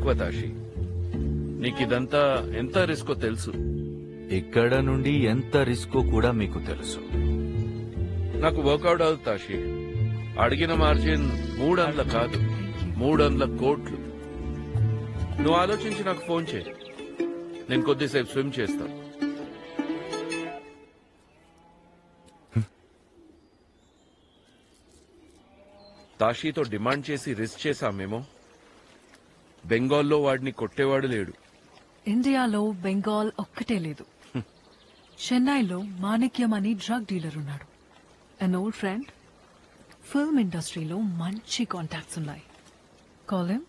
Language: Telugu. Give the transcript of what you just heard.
ఎక్కువ తాషి. నీకిదంతా ఎంత రిస్కో తెలుసు. ఇక్కడ నుండి ఎంత రిస్కో కూడా మీకు తెలుసు. నాకు వర్కౌట్ అవుతుంది తాషి. అడిగిన మార్జిన్ 300 కాదు, 300 కోట్లు. నువ్వు ఆలోచించి నాకు ఫోన్ చేయి. నేను కొద్దిసేపు స్విమ్ చేస్తా. తాషీతో డిమాండ్ చేసి రిస్క్ చేశామేమో. బెంగాల్లో వాడిని కొట్టేవాడు లేడు. ఇండియాలో బెంగాల్ ఒక్కటే లేదు. చెన్నైలో మాణిక్యం అని డ్రగ్ డీలర్ ఉన్నాడు. An old friend. ఫిల్మ్ ఇండస్ట్రీలో మంచి కాంటాక్ట్స్ ఉన్నాయి. Call him